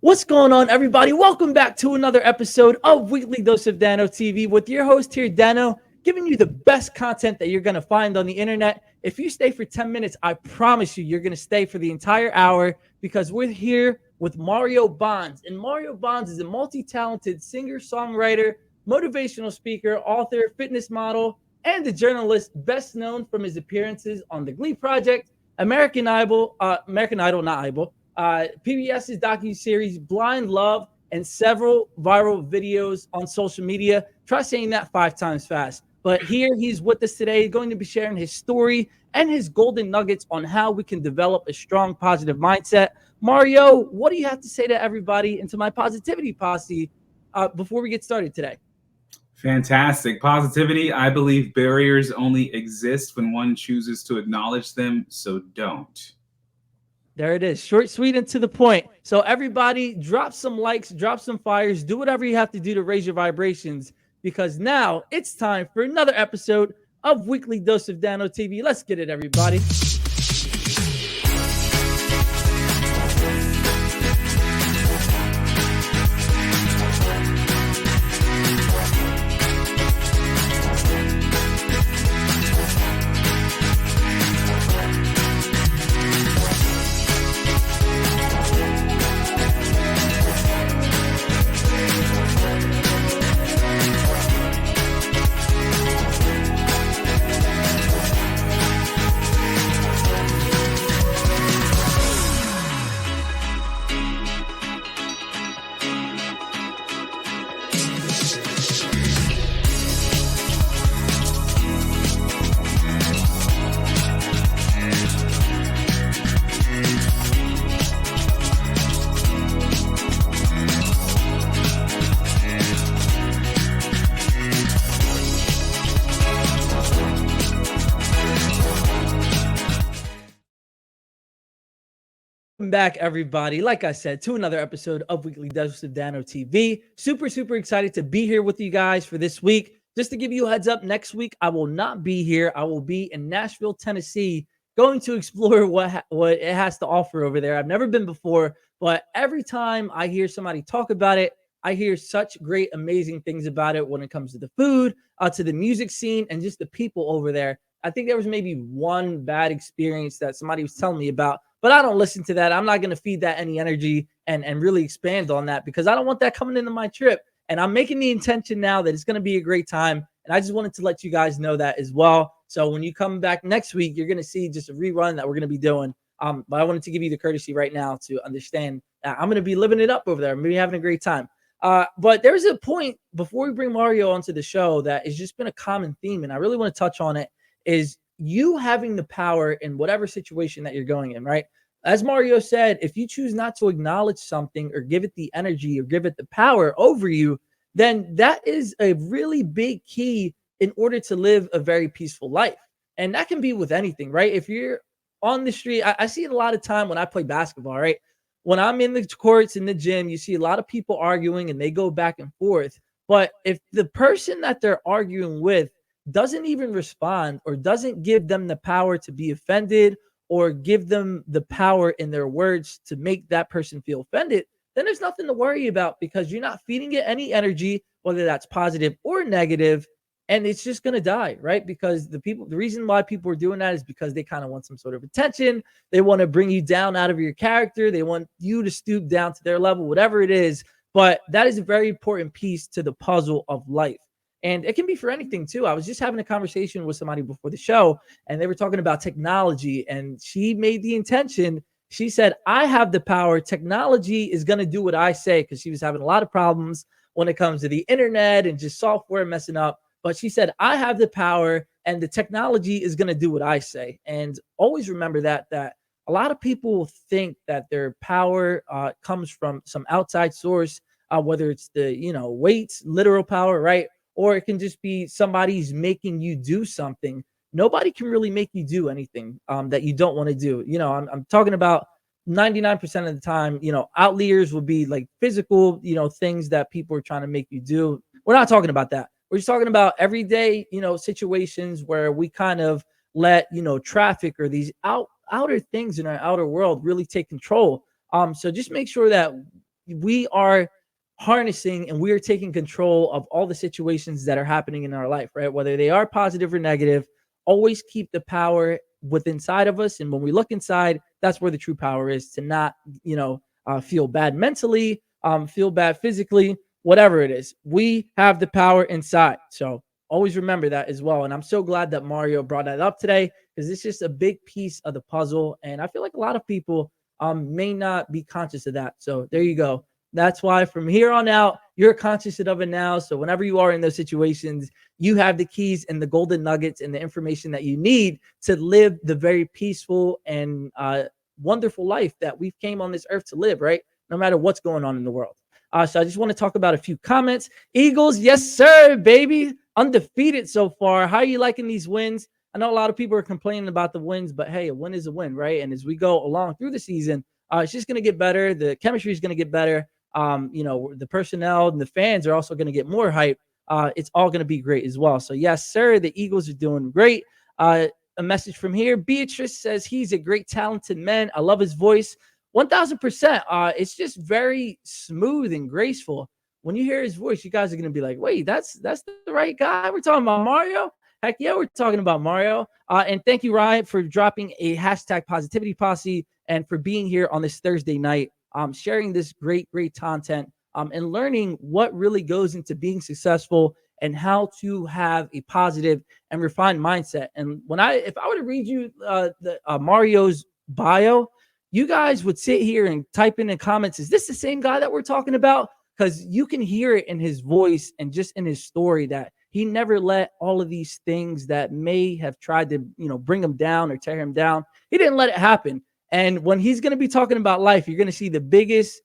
What's going on, everybody? Welcome back to another episode of Weekly Dose of Dano TV with your host here, Dano, giving you the best content that you're going to find on the internet. If you stay for 10 minutes, I promise you, you're going to stay for the entire hour because we're here with Mario Bonds. And Mario Bonds is a multi-talented singer, songwriter, motivational speaker, author, fitness model, and a journalist best known from his appearances on The Glee Project, American Idol, not Idol, PBS's docu-series Blind Love, and several viral videos on social media. Try saying that 5 times fast. But here he's with us today, going to be sharing his story and his golden nuggets on how we can develop a strong, positive mindset. Mario, what do you have to say to everybody and to my positivity posse before we get started today? Fantastic. Positivity. I believe barriers only exist when one chooses to acknowledge them, so don't. There it is. Short, sweet, and to the point. So everybody drop some likes, drop some fires, do whatever you have to do to raise your vibrations because now it's time for another episode of Weekly Dose of Dano TV. Let's get it, everybody. Welcome back, everybody. Like I said, to another episode of Weekly Dose of Dano TV. Super excited to be here with you guys for this week. Just to give you a heads up, next week I will not be here. I will be in Nashville, Tennessee, going to explore what it has to offer over there. I've never been before, but every time I hear somebody talk about it, I hear such great, amazing things about it when it comes to the food, to the music scene, and just the people over there. I think there was maybe one bad experience that somebody was telling me about, but I don't listen to that. I'm not going to feed that any energy and really expand on that because I don't want that coming into my trip. And I'm making the intention now that it's going to be a great time. And I just wanted to let you guys know that as well. So when you come back next week, you're going to see just a rerun that we're going to be doing. But I wanted to give you the courtesy right now to understand that I'm going to be living it up over there. I'm going to be having a great time. But there's a point before we bring Mario onto the show that has just been a common theme. And I really want to touch on it is you having the power in whatever situation that you're going in, right? As Mario said, if you choose not to acknowledge something or give it the energy or give it the power over you, then that is a really big key in order to live a very peaceful life. And that can be with anything, right? If you're on the street, I see it a lot of time when I play basketball, right? When I'm in the courts in the gym, you see a lot of people arguing and they go back and forth. But if the person that they're arguing with doesn't even respond or doesn't give them the power to be offended or give them the power in their words to make that person feel offended, then there's nothing to worry about because you're not feeding it any energy, whether that's positive or negative, and it's just going to die, right? Because the reason why people are doing that is because they kind of want some sort of attention. They want to bring you down out of your character. They want you to stoop down to their level, whatever it is. But that is a very important piece to the puzzle of life. And it can be for anything too. I was just having a conversation with somebody before the show and they were talking about technology and she made the intention. She said, I have the power. Technology is going to do what I say because she was having a lot of problems when it comes to the internet and just software messing up. But she said, I have the power and the technology is going to do what I say. And always remember that a lot of people think that their power comes from some outside source, whether it's the, weights, literal power, right? Or it can just be somebody's making you do something. Nobody can really make you do anything that you don't want to do. I'm talking about 99% of the time, outliers will be like physical, things that people are trying to make you do. We're not talking about that. We're just talking about everyday, situations where we kind of let, traffic or these outer things in our outer world really take control. So just make sure that, we are harnessing and we are taking control of all the situations that are happening in our life, right? Whether they are positive or negative, always keep the power within inside of us. And when we look inside, that's where the true power is, to not, feel bad mentally, feel bad physically, whatever it is. We have the power inside. So always remember that as well. And I'm so glad that Mario brought that up today, because it's just a big piece of the puzzle. And I feel like a lot of people may not be conscious of that. So there you go. That's why from here on out, you're conscious of it now. So whenever you are in those situations, you have the keys and the golden nuggets and the information that you need to live the very peaceful and wonderful life that we've came on this earth to live, right? No matter what's going on in the world. So I just want to talk about a few comments. Eagles, yes, sir, baby. Undefeated so far. How are you liking these wins? I know a lot of people are complaining about the wins, but hey, a win is a win, right? And as we go along through the season, it's just going to get better. The chemistry is going to get better. The personnel and the fans are also going to get more hype. It's all going to be great as well. So yes, sir, the Eagles are doing great. A message from here. Beatrice says he's a great, talented man. I love his voice. 1000%. It's just very smooth and graceful. When you hear his voice, you guys are gonna be like, "Wait, that's the right guy. We're talking about Mario." Heck yeah, we're talking about Mario. And thank you, Ryan, for dropping a hashtag positivity posse and for being here on this Thursday night, sharing this great, great content, and learning what really goes into being successful and how to have a positive and refined mindset. And if I were to read you Mario's bio, you guys would sit here and type in the comments, is this the same guy that we're talking about? Because you can hear it in his voice and just in his story that he never let all of these things that may have tried to, bring him down or tear him down. He didn't let it happen. And when he's going to be talking about life, you're going to see the biggest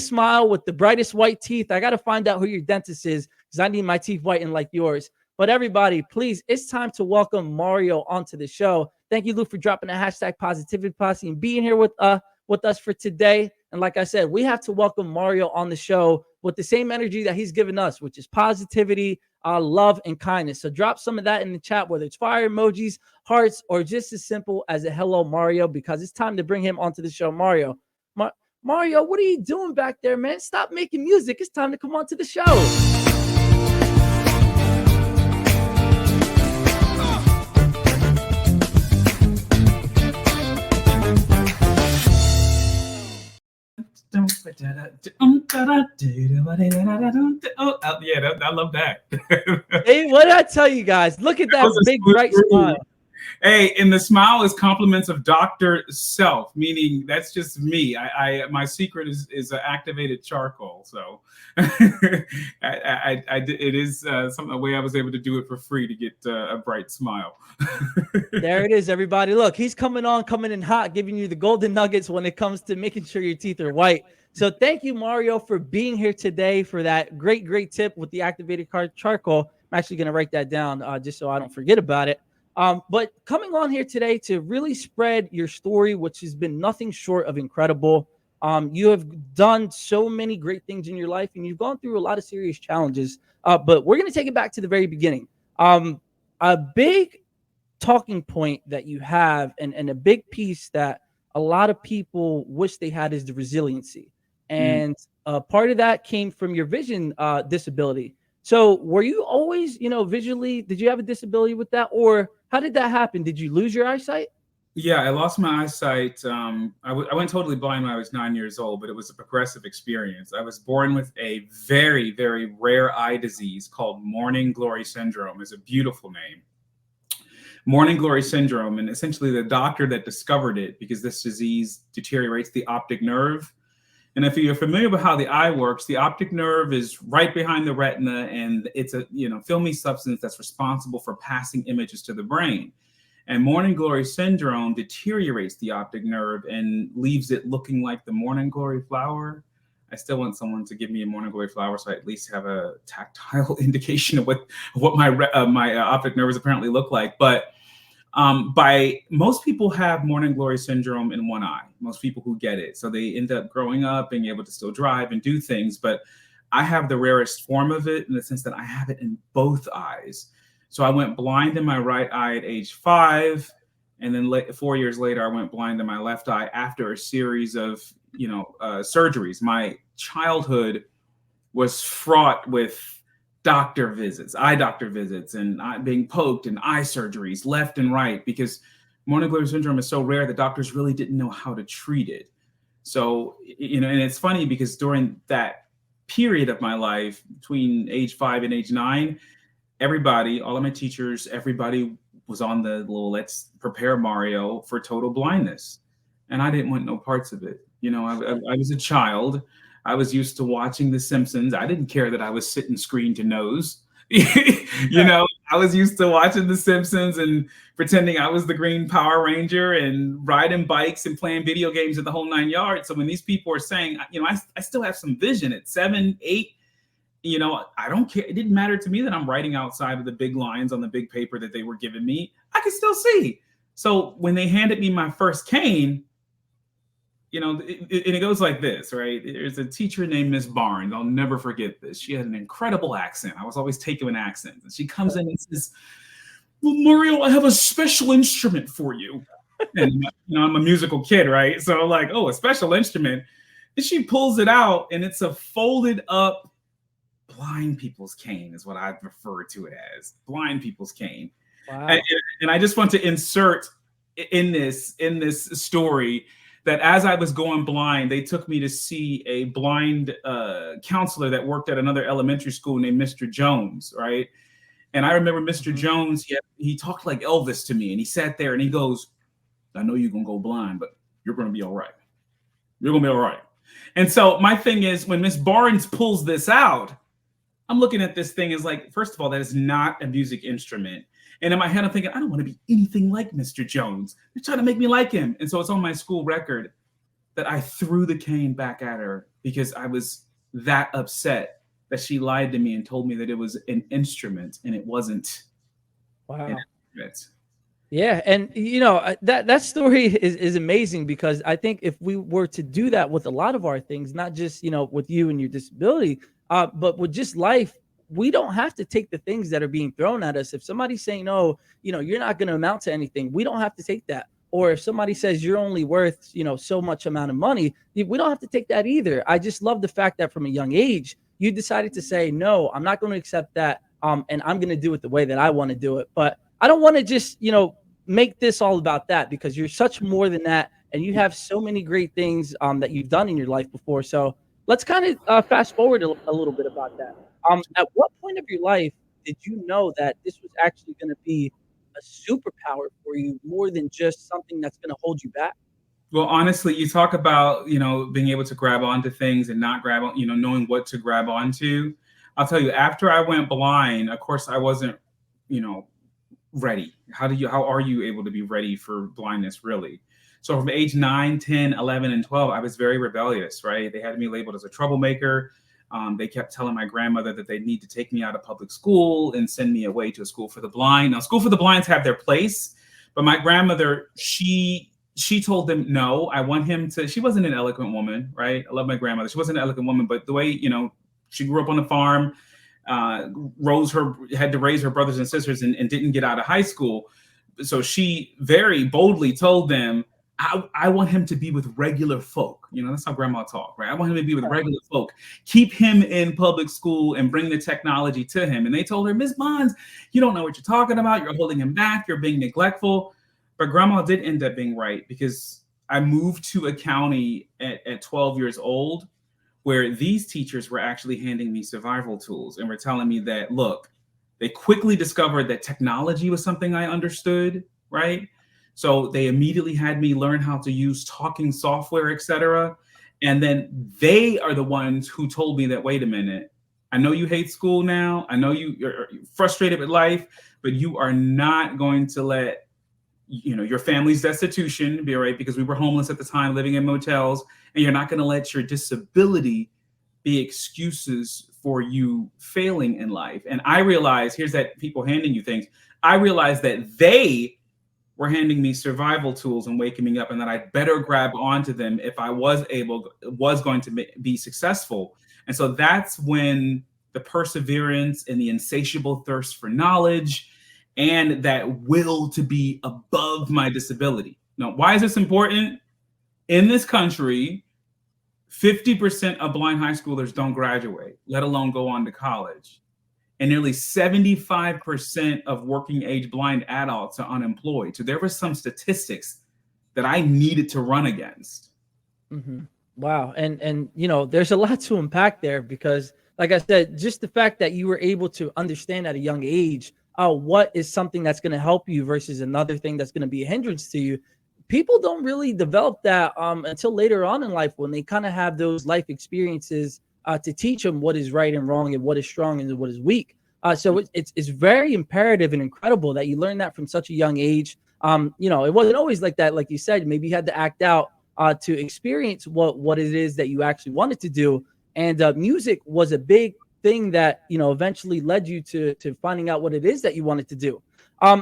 smile with the brightest white teeth. I got to find out who your dentist is, because I need my teeth whitened like yours. But everybody, please, it's time to welcome Mario onto the show. Thank you, Luke, for dropping a hashtag positivity posse and being here with us for today. And like I said, we have to welcome Mario on the show with the same energy that he's given us, which is positivity, love, and kindness. So drop some of that in the chat, whether it's fire emojis, hearts, or just as simple as a hello, Mario, because it's time to bring him onto the show. Mario, what are you doing back there, man? Stop making music. It's time to come onto the show. Oh, yeah, I love that. Hey, what did I tell you guys? Look at that big, bright smile. Hey, and the smile is compliments of Dr. Self, meaning that's just me. My secret is activated charcoal. So it is a way I was able to do it for free to get a bright smile. There it is, everybody. Look, he's coming in hot, giving you the golden nuggets when it comes to making sure your teeth are white. So thank you, Mario, for being here today, for that great, great tip with the activated charcoal. I'm actually going to write that down just so I don't forget about it. But coming on here today to really spread your story, which has been nothing short of incredible. You have done so many great things in your life, and you've gone through a lot of serious challenges. But we're going to take it back to the very beginning. A big talking point that you have, and a big piece that a lot of people wish they had, is the resiliency. And part of that came from your vision disability. So were you always, visually, did you have a disability with that? Or how did that happen? Did you lose your eyesight? Yeah, I lost my eyesight. I went totally blind when I was 9 years old, but it was a progressive experience. I was born with a very, very rare eye disease called morning glory syndrome. It's a beautiful name. Morning glory syndrome. And essentially the doctor that discovered it, because this disease deteriorates the optic nerve. And if you're familiar with how the eye works, the optic nerve is right behind the retina, and it's a filmy substance that's responsible for passing images to the brain. And morning glory syndrome deteriorates the optic nerve and leaves it looking like the morning glory flower. I still want someone to give me a morning glory flower, so I at least have a tactile indication of what my optic nerves apparently look like. But most people have morning glory syndrome in one eye, most people who get it. So they end up growing up being able to still drive and do things. But I have the rarest form of it in the sense that I have it in both eyes. So I went blind in my right eye at age 5. And then 4 years later, I went blind in my left eye after a series of, surgeries. My childhood was fraught with eye doctor visits, and being poked and eye surgeries left and right, because morning glory syndrome is so rare that doctors really didn't know how to treat it. So, and it's funny because during that period of my life between age 5 and age 9, everybody, all of my teachers, everybody was on the little let's prepare Mario for total blindness. And I didn't want no parts of it. I was a child. I was used to watching The Simpsons. I didn't care that I was sitting screen to nose. I was used to watching The Simpsons and pretending I was the Green Power Ranger and riding bikes and playing video games at the whole 9 yards. So when these people are saying, I still have some vision at 7, 8, I don't care. It didn't matter to me that I'm writing outside of the big lines on the big paper that they were giving me. I could still see. So when they handed me my first cane, it goes like this, right? There's a teacher named Miss Barnes. I'll never forget this. She had an incredible accent. I was always taking accents. And she comes in and says, "Well, Mario, I have a special instrument for you." And I'm a musical kid, right? So I'm like, oh, a special instrument. And she pulls it out, and it's a folded up blind people's cane, is what I refer to it as. Blind people's cane. Wow. And I just want to insert in this story that as I was going blind, they took me to see a blind counselor that worked at another elementary school named Mr. Jones, right? And I remember Mr. Jones, he talked like Elvis to me, and he sat there and he goes, "I know you're going to go blind, but you're going to be all right. You're going to be all right." And so my thing is, when Miss Barnes pulls this out, I'm looking at this thing as like, first of all, that is not a music instrument. And in my head, I'm thinking, I don't want to be anything like Mr. Jones. They're trying to make me like him. And so it's on my school record that I threw the cane back at her because I was that upset that she lied to me and told me that it was an instrument and it wasn't. Wow. An instrument. Yeah, and that story is amazing, because I think if we were to do that with a lot of our things, not just with you and your disability, but with just life, we don't have to take the things that are being thrown at us. If somebody's saying, "Oh, you're not going to amount to anything," we don't have to take that. Or if somebody says you're only worth so much amount of money, we don't have to take that either. I just love the fact that from a young age you decided to say, "No, I'm not going to accept that, and I'm going to do it the way that I want to do it." But I don't want to just make this all about that, because you're such more than that, and you have so many great things that you've done in your life before. So let's kind of fast forward a little bit about that. At what point of your life did you know that this was actually going to be a superpower for you, more than just something that's going to hold you back? Well, honestly, you talk about, being able to grab onto things and not grab on, knowing what to grab onto. I'll tell you, after I went blind, of course, I wasn't, ready. How are you able to be ready for blindness, really? So from age 9, 10, 11, and 12, I was very rebellious, right? They had me labeled as a troublemaker. They kept telling my grandmother that they need to take me out of public school and send me away to a school for the blind. Now, school for the blinds have their place, but my grandmother, she told them, no, I want him to. She wasn't an eloquent woman, right? I love my grandmother. She wasn't an eloquent woman, but the way, she grew up on a farm, had to raise her brothers and sisters and didn't get out of high school. So she very boldly told them, I want him to be with regular folk. That's how grandma talked, right? I want him to be with regular folk. Keep him in public school and bring the technology to him. And they told her, "Miss Bonds, you don't know what you're talking about. You're holding him back. You're being neglectful." But grandma did end up being right, because I moved to a county at 12 years old where these teachers were actually handing me survival tools and were telling me that, look, they quickly discovered that technology was something I understood, right? So they immediately had me learn how to use talking software, etc. And then they are the ones who told me that, wait a minute, I know you hate school now. I know you're frustrated with life, but you are not going to let your family's destitution be right, because we were homeless at the time, living in motels, and you're not going to let your disability be excuses for you failing in life. And I realized, here's that people handing you things. I realized that they were handing me survival tools and waking me up, and that I better grab onto them if I was going to be successful. And so that's when the perseverance and the insatiable thirst for knowledge and that will to be above my disability. Now, why is this important? In this country, 50% of blind high schoolers don't graduate, let alone go on to college. And nearly 75% of working age blind adults are unemployed. So there were some statistics that I needed to run against. Mm-hmm. Wow. And there's a lot to unpack there because, like I said, just the fact that you were able to understand at a young age what is something that's going to help you versus another thing that's going to be a hindrance to you. People don't really develop that until later on in life when they kind of have those life experiences to teach them what is right and wrong and what is strong and what is weak. So it's very imperative and incredible that you learn that from such a young age. It wasn't always like that. Like you said, maybe you had to act out to experience what it is that you actually wanted to do. And music was a big thing that, eventually led you to finding out what it is that you wanted to do.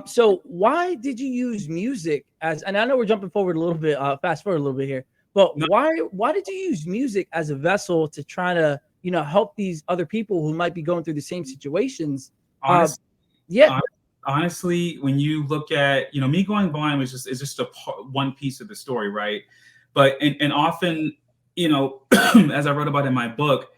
So why did you use music as, and I know we're jumping forward a little bit, fast forward a little bit here, but why did you use music as a vessel to try to, help these other people who might be going through the same situations? Honestly, when you look at, me going blind is just one piece of the story, right? But, and often, as I wrote about in my book,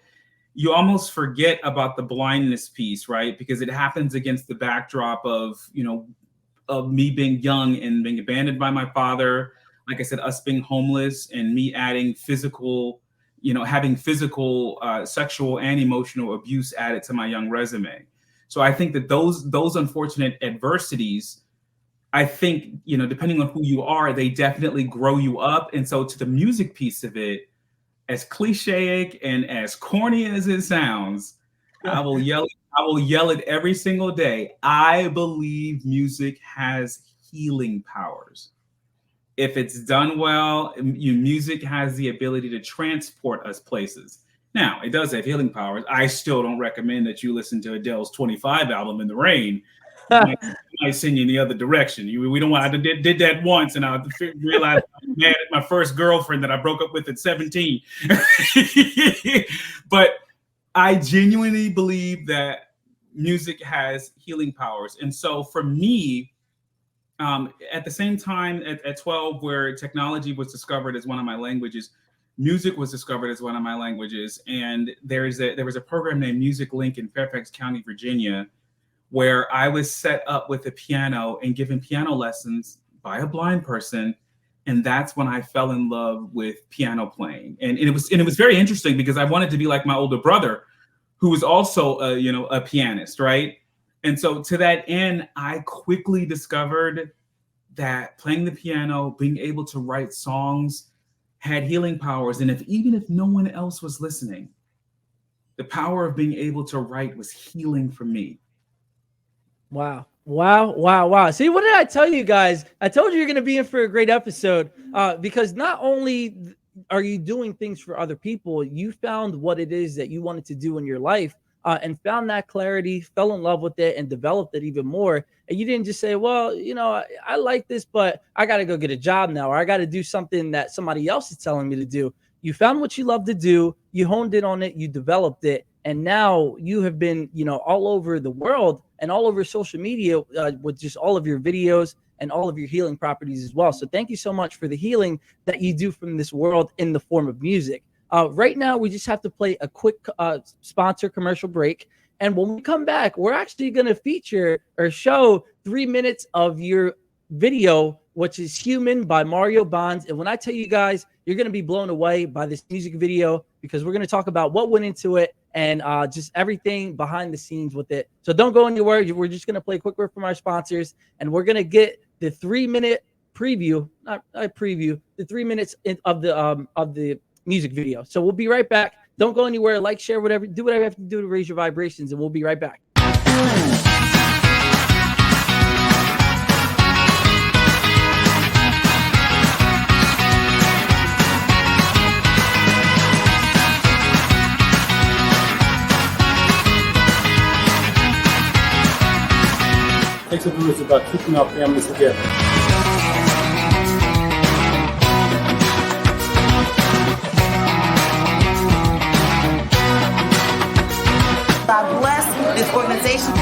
you almost forget about the blindness piece, right? Because it happens against the backdrop of me being young and being abandoned by my father. Like I said, us being homeless and me adding physical, having physical, sexual and emotional abuse added to my young resume. So I think that those unfortunate adversities, I think, depending on who you are, they definitely grow you up. And so to the music piece of it, as cliche and as corny as it sounds, I will yell it every single day. I believe music has healing powers. If it's done well, music has the ability to transport us places. Now, it does have healing powers. I still don't recommend that you listen to Adele's 25 album, In the Rain. It might send you in the other direction. We don't want. I did that once, and I realized I'm mad at my first girlfriend that I broke up with at 17. But I genuinely believe that music has healing powers, and so for me, at the same time at 12, where technology was discovered as one of my languages, music was discovered as one of my languages, and there was a program named Music Link in Fairfax County, Virginia, where I was set up with a piano and given piano lessons by a blind person. And that's when I fell in love with piano playing. And it was very interesting because I wanted to be like my older brother, who was also a pianist, right? And so to that end, I quickly discovered that playing the piano, being able to write songs had healing powers. And even if no one else was listening, the power of being able to write was healing for me. Wow. See, what did I tell you guys? I told you you're going to be in for a great episode because not only are you doing things for other people, you found what it is that you wanted to do in your life and found that clarity, fell in love with it, and developed it even more. And you didn't just say, well, I like this, but I got to go get a job now, or I got to do something that somebody else is telling me to do. You found what you love to do, you honed in on it, you developed it, and now you have been, all over the world and all over social media with just all of your videos and all of your healing properties as well. So thank you so much for the healing that you do from this world in the form of music. Right now, we just have to play a quick sponsor commercial break. And when we come back, we're actually going to feature or show 3 minutes of your video, which is Human by Mario Bonds. And when I tell you guys, you're going to be blown away by this music video because we're going to talk about what went into it and just everything behind the scenes with it. So don't go anywhere. We're just going to play a quick word from our sponsors, and we're going to get the 3-minute preview, not preview, the 3 minutes of the music video. So we'll be right back. Don't go anywhere. Like, share, whatever. Do whatever you have to do to raise your vibrations, and we'll be right back. Basically, it's about keeping our families together. God bless this organization.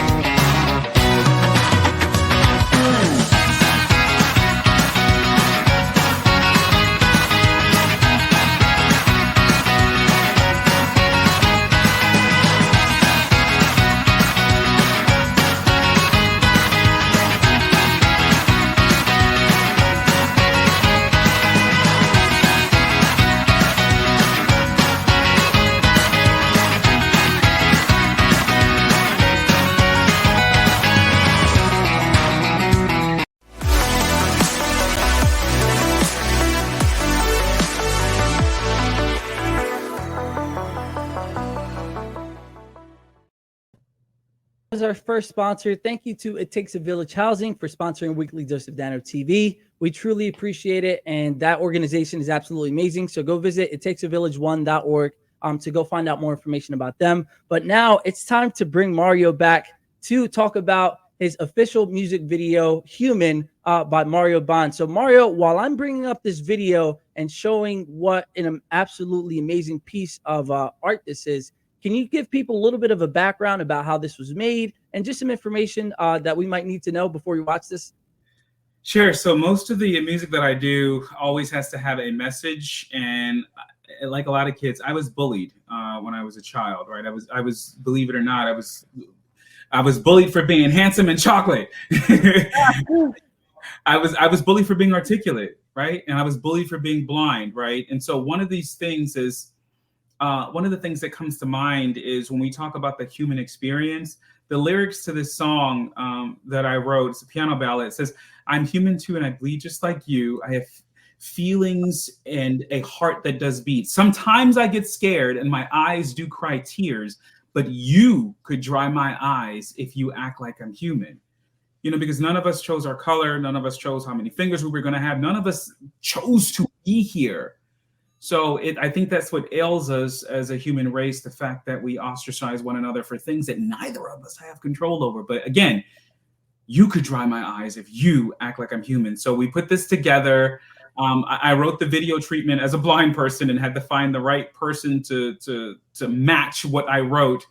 as our first sponsor, thank you to It Takes a Village Housing for sponsoring Weekly Dose of Dano TV. We truly appreciate it, and that organization is absolutely amazing. So go visit ittakesavillage1.org to go find out more information about them. But now it's time to bring Mario back to talk about his official music video, Human, by Mario Bond. So Mario, while I'm bringing up this video and showing what an absolutely amazing piece of art this is, can you give people a little bit of a background about how this was made and just some information that we might need to know before you watch this? Sure. So most of the music that I do always has to have a message, and like a lot of kids, I was bullied when I was a child, right? I was, believe it or not, I was bullied for being handsome and chocolate. I was bullied for being articulate, right? And I was bullied for being blind, right? And so one of these things is, one of the things that comes to mind is when we talk about the human experience, the lyrics to this song that I wrote, it's a piano ballad. It says, "I'm human too, and I bleed just like you. I have feelings and a heart that does beat. Sometimes I get scared and my eyes do cry tears, but you could dry my eyes if you act like I'm human." You know, because none of us chose our color. None of us chose how many fingers we were going to have. None of us chose to be here. So I think that's what ails us as a human race, the fact that we ostracize one another for things that neither of us have control over. But again, you could dry my eyes if you act like I'm human. So we put this together. I wrote the video treatment as a blind person and had to find the right person to match what I wrote.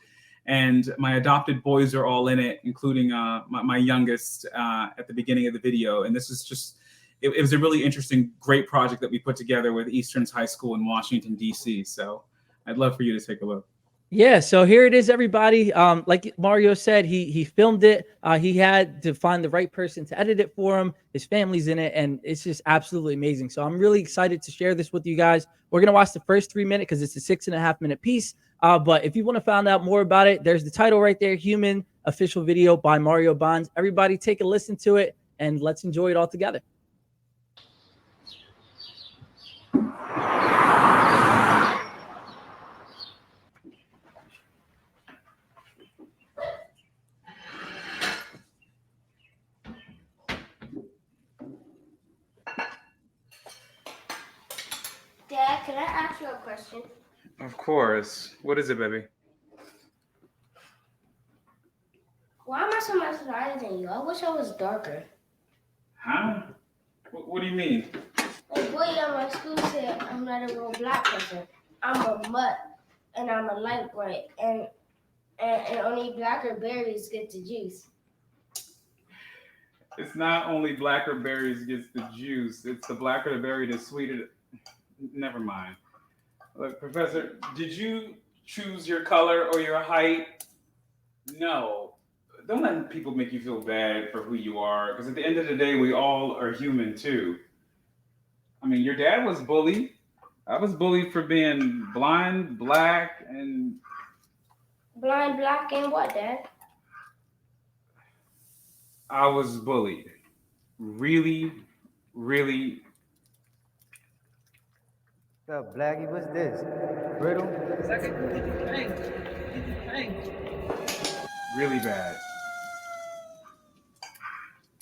And my adopted boys are all in it, including my youngest at the beginning of the video. And this is just, it was a really interesting, great project that we put together with Eastern's High School in Washington, D.C. So I'd love for you to take a look. Yeah, so here it is, everybody. Like Mario said, he filmed it. He had to find the right person to edit it for him. His family's in it, and it's just absolutely amazing. So I'm really excited to share this with you guys. We're going to watch the first 3 minutes because it's a 6.5 minute piece. But if you want to find out more about it, there's the title right there, Human, official video by Mario Bonds. Everybody take a listen to it, and let's enjoy it all together. Dad, can I ask you a question? Of course. What is it, baby? Why am I so much lighter than you? I wish I was darker. Huh? What do you mean? A boy at my school said I'm not a real black person. I'm a mutt, and I'm a light bright, and only blacker berries get the juice. It's not only blacker berries gets the juice. It's the blacker the berry, the sweeter. Never mind. Look, Professor, did you choose your color or your height? No. Don't let people make you feel bad for who you are, because at the end of the day, we all are human too. I mean, your dad was bullied. I was bullied for being blind, black, and... Blind, black, and what, Dad? I was bullied. Really, really... So, Blackie, what's this? Brittle? Really bad.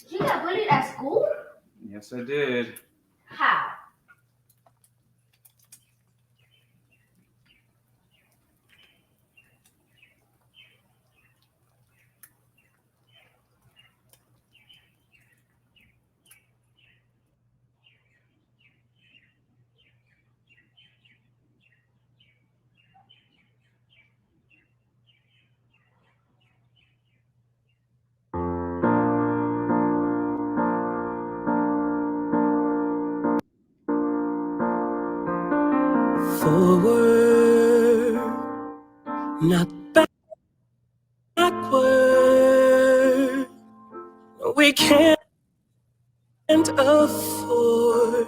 You got bullied at school? Yes, I did. How? Forward, not backward. We can't afford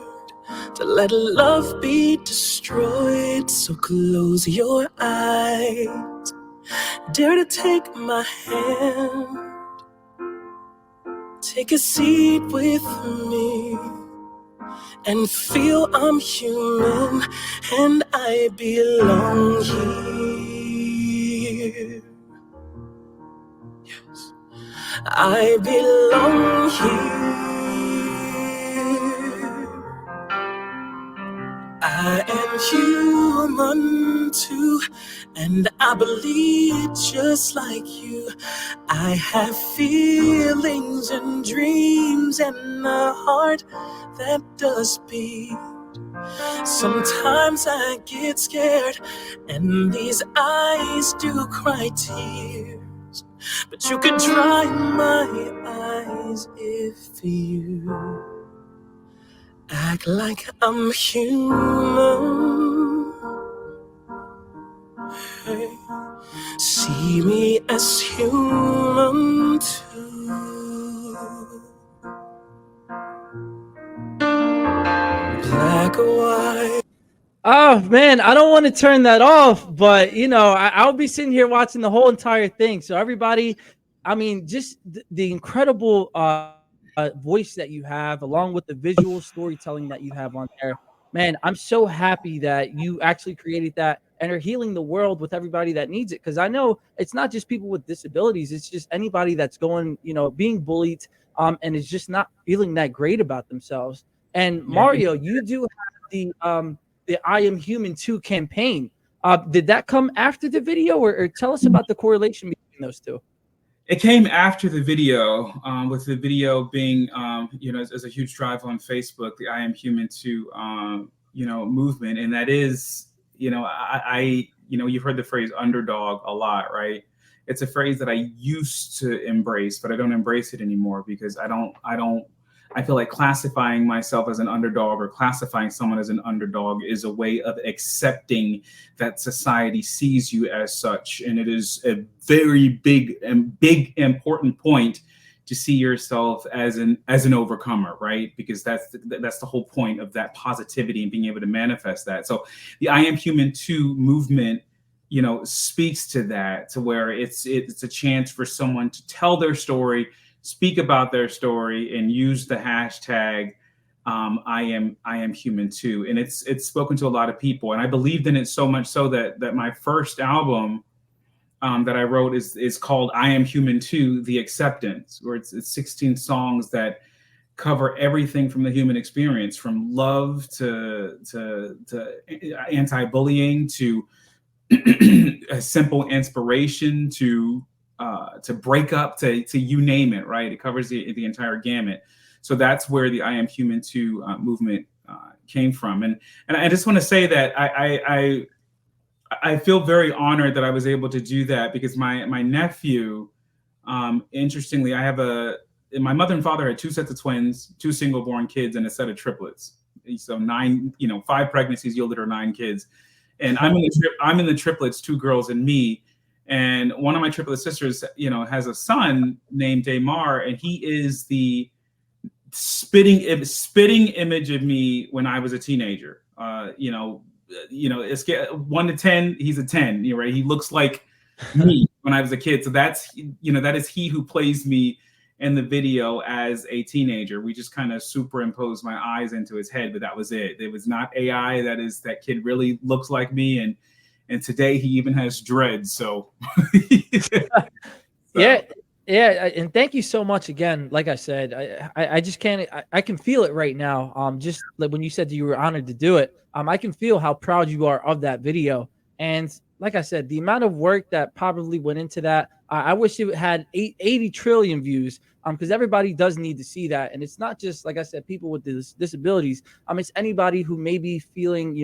to let love be destroyed. So close your eyes, dare to take my hand, take a seat with me, and feel I'm human and I belong here. I belong here. I am human too, and I believe just like you. I have feelings and dreams and a heart that does beat. Sometimes I get scared, and these eyes do cry tears. But you could dry my eyes if you act like I'm human. Hey, see me as human too. Black or white. Oh man, I don't want to turn that off, but I'll be sitting here watching the whole entire thing. So everybody, I mean, just the incredible voice that you have, along with the visual storytelling that you have on there. Man, I'm so happy that you actually created that and are healing the world with everybody that needs it. Because I know it's not just people with disabilities; it's just anybody that's going, being bullied, and is just not feeling that great about themselves. And Mario, you do have the I Am Human 2 campaign. Did that come after the video, or tell us about the correlation between those two? It came after the video, with the video being, as a huge drive on Facebook, the I Am Human 2, movement. And that is, you've heard the phrase underdog a lot, right? It's a phrase that I used to embrace, but I don't embrace it anymore because I feel like classifying myself as an underdog or classifying someone as an underdog is a way of accepting that society sees you as such. And it is a very big important point to see yourself as an overcomer, right? Because that's the whole point of that positivity and being able to manifest that. So the I Am Human 2 movement, speaks to that, to where it's a chance for someone to tell their story, speak about their story, and use the hashtag I am human too. And it's spoken to a lot of people. And I believed in it so much so that my first album that I wrote is called I Am Human Too, The Acceptance, where it's 16 songs that cover everything from the human experience, from love to anti-bullying to a simple inspiration to break up to you name it, right? It covers the entire gamut. So that's where the I Am Human 2 movement came from. And I just want to say that I feel very honored that I was able to do that, because my nephew, interestingly, my mother and father had 2 sets of twins, 2 single born kids, and a set of triplets. So 5 pregnancies yielded her 9 kids. And I'm in the triplets, 2 girls and me. And one of my triplet sisters, has a son named Damar, and he is the spitting image of me when I was a teenager. It's 1 to 10, he's a 10. Right? He looks like me when I was a kid. So that is he who plays me in the video as a teenager. We just kind of superimposed my eyes into his head, but that was it. It was not AI. That kid really looks like me, and today he even has dreads. So, Yeah. And thank you so much again. Like I said, I just can't, I can feel it right now. Just like when you said that you were honored to do it, I can feel how proud you are of that video. And like I said, the amount of work that probably went into that, I wish it had 80 trillion views, because everybody does need to see that. And it's not just, like I said, people with disabilities. It's anybody who may be feeling,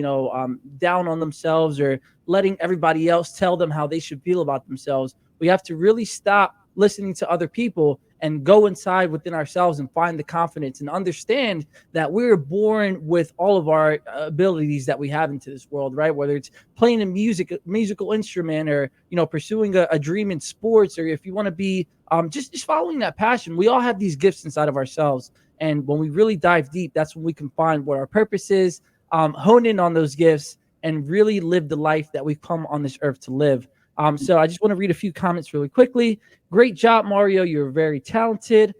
down on themselves, or letting everybody else tell them how they should feel about themselves. We have to really stop listening to other people and go inside within ourselves and find the confidence and understand that we're born with all of our abilities that we have into this world, right? Whether it's playing a musical instrument, or pursuing a dream in sports, or if you want to be just following that passion. We all have these gifts inside of ourselves, and when we really dive deep, that's when we can find what our purpose is, hone in on those gifts, and really live the life that we've come on this earth to live. So I just want to read a few comments really quickly. Great job, Mario. You're very talented.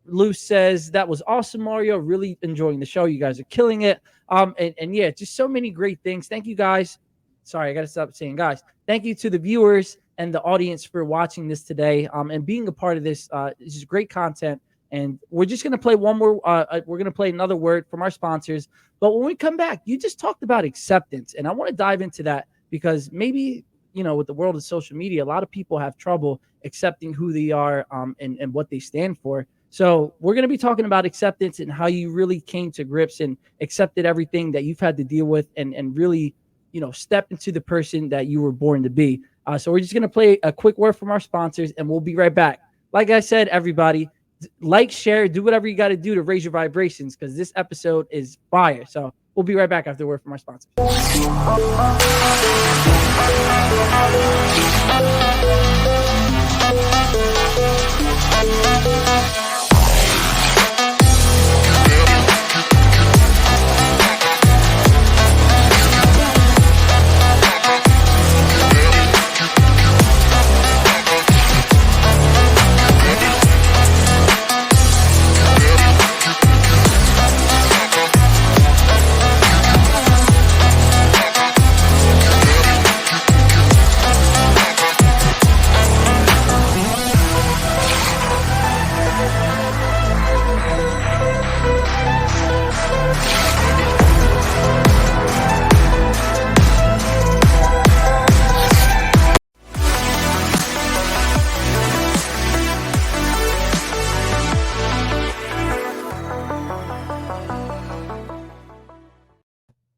Lou says, that was awesome, Mario. Really enjoying the show. You guys are killing it. And yeah, just so many great things. Thank you, guys. Sorry, I got to stop saying guys. Thank you to the viewers and the audience for watching this today and being a part of this. This is great content. And we're just going to play one more. We're going to play another word from our sponsors. But when we come back, you just talked about acceptance. And I want to dive into that because maybe, with the world of social media, a lot of people have trouble accepting who they are and what they stand for. So we're going to be talking about acceptance and how you really came to grips and accepted everything that you've had to deal with and really, step into the person that you were born to be. So we're just going to play a quick word from our sponsors and we'll be right back. Like I said, everybody, like, share, do whatever you got to do to raise your vibrations because this episode is fire. So we'll be right back after a word from our sponsors.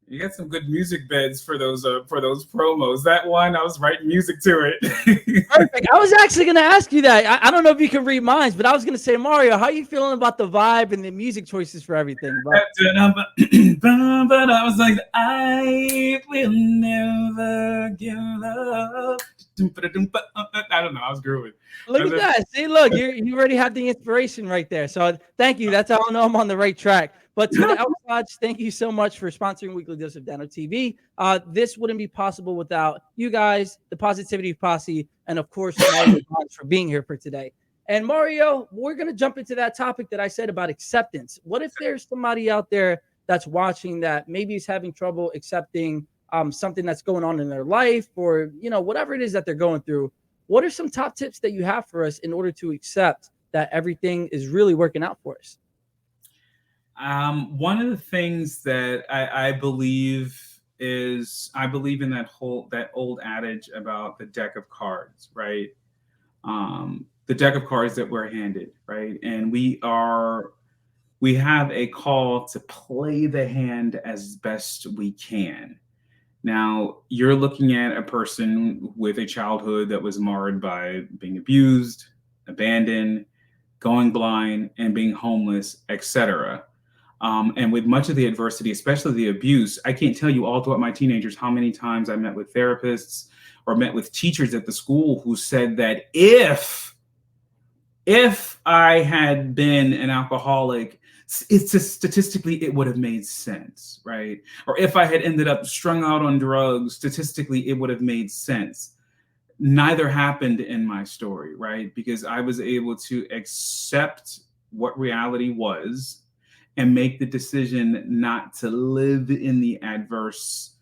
You got some good music beds for those promos. That one, I was writing music to it. Perfect. I was actually going to ask you that. I don't know if you can read minds, but I was going to say, Mario, how are you feeling about the vibe and the music choices for everything? But I was like, I will never give up. I don't know. I was grooving. Look at that. See, look, you already have the inspiration right there. So thank you. That's how I know I'm on the right track. But to the outsides, thank you so much for sponsoring Weekly Dose of Dano TV. This wouldn't be possible without you guys, the Positivity Posse, and of course, Mario for being here for today. And Mario, we're going to jump into that topic that I said about acceptance. What if there's somebody out there that's watching that maybe is having trouble accepting something that's going on in their life or, whatever it is that they're going through? What are some top tips that you have for us in order to accept that everything is really working out for us? One of the things that I believe is I believe in that old adage about the deck of cards, right? The deck of cards that we're handed, right? And we have a call to play the hand as best we can. Now, you're looking at a person with a childhood that was marred by being abused, abandoned, going blind, and being homeless, etc. And with much of the adversity, especially the abuse, I can't tell you all throughout my teenagers how many times I met with therapists or met with teachers at the school who said that if I had been an alcoholic, it's just statistically it would have made sense, right? Or if I had ended up strung out on drugs, statistically it would have made sense. Neither happened in my story, right? Because I was able to accept what reality was and make the decision not to live in the adverse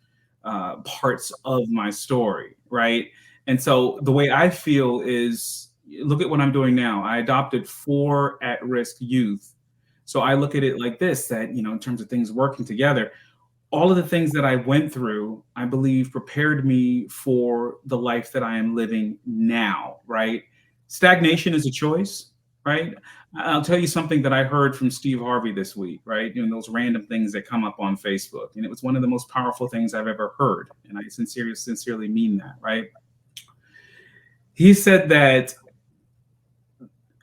parts of my story, right? And so the way I feel is, look at what I'm doing now. I adopted 4 at-risk youth. So I look at it like this, that, in terms of things working together, all of the things that I went through, I believe prepared me for the life that I am living now, right? Stagnation is a choice, right? I'll tell you something that I heard from Steve Harvey this week, right? Those random things that come up on Facebook. And it was one of the most powerful things I've ever heard. And I sincerely mean that, right? He said that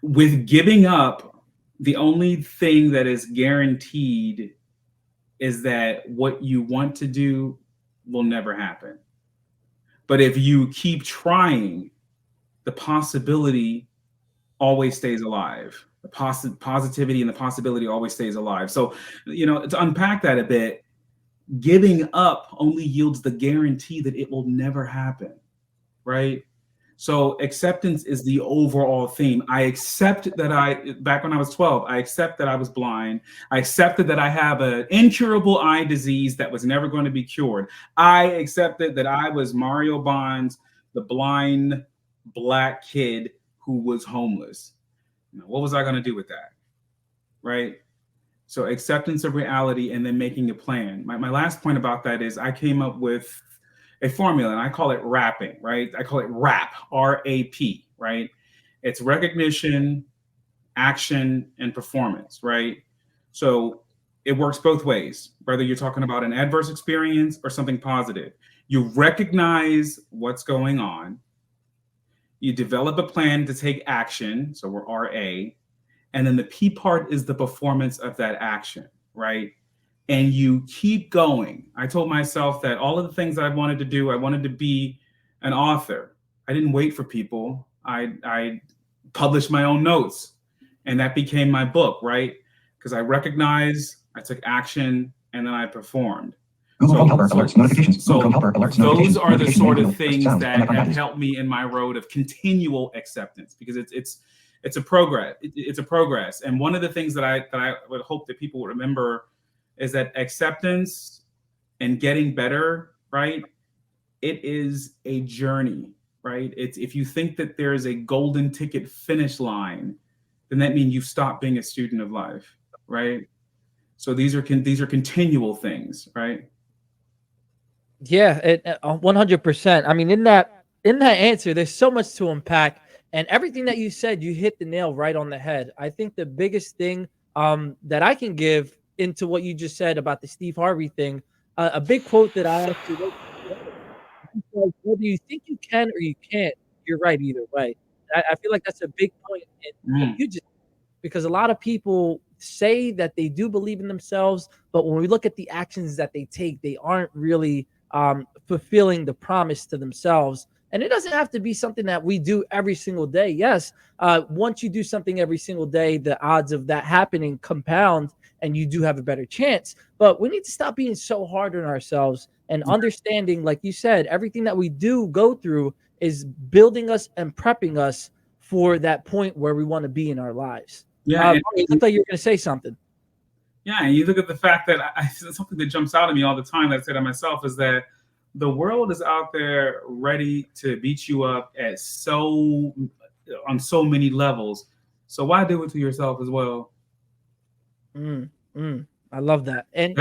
with giving up, the only thing that is guaranteed is that what you want to do will never happen. But if you keep trying, the possibility always stays alive. The positivity and the possibility always stays alive. So, to unpack that a bit, giving up only yields the guarantee that it will never happen, right? So acceptance is the overall theme. I accept that back when I was 12, I accept that I was blind. I accepted that I have an incurable eye disease that was never going to be cured. I accepted that I was Mario Bonds, the blind Black kid who was homeless. Now, what was I going to do with that? Right? So acceptance of reality and then making a plan. My last point about that is I came up with a formula and I call it rapping, right? I call it RAP, R-A-P, right? It's recognition, action, and performance, right? So it works both ways, whether you're talking about an adverse experience or something positive. You recognize what's going on. You develop a plan to take action. So we're RA. And then the P part is the performance of that action, right? And you keep going. I told myself that all of the things that I wanted to do, I wanted to be an author. I didn't wait for people. I published my own notes, and that became my book, right? Because I recognized, I took action, and then I performed. Those are the sort of things that have helped me in my road of continual acceptance, because it's a progress. It's a progress. And one of the things that I would hope that people would remember is that acceptance and getting better, right? It is a journey, right? It's, if you think that there is a golden ticket finish line, then that means you stop being a student of life, right? So these are continual things, right? Yeah, 100%. I mean, in that answer, there's so much to unpack, and everything that you said, you hit the nail right on the head. I think the biggest thing that I can give into what you just said about the Steve Harvey thing, a big quote that I actually wrote, whether you think you can or you can't, you're right either way. I feel like that's a big point in what you just, because a lot of people say that they do believe in themselves, but when we look at the actions that they take, they aren't really fulfilling the promise to themselves. And it doesn't have to be something that we do every single day. Yes, once you do something every single day, the odds of that happening compound and you do have a better chance. But we need to stop being so hard on ourselves and understanding, like you said, everything that we do go through is building us and prepping us for that point where we want to be in our lives. Yeah, it looked like you were going to say something. Yeah, and you look at the fact that something that jumps out at me all the time that I say to myself is that the world is out there ready to beat you up on so many levels. So why do it to yourself as well? I love that. And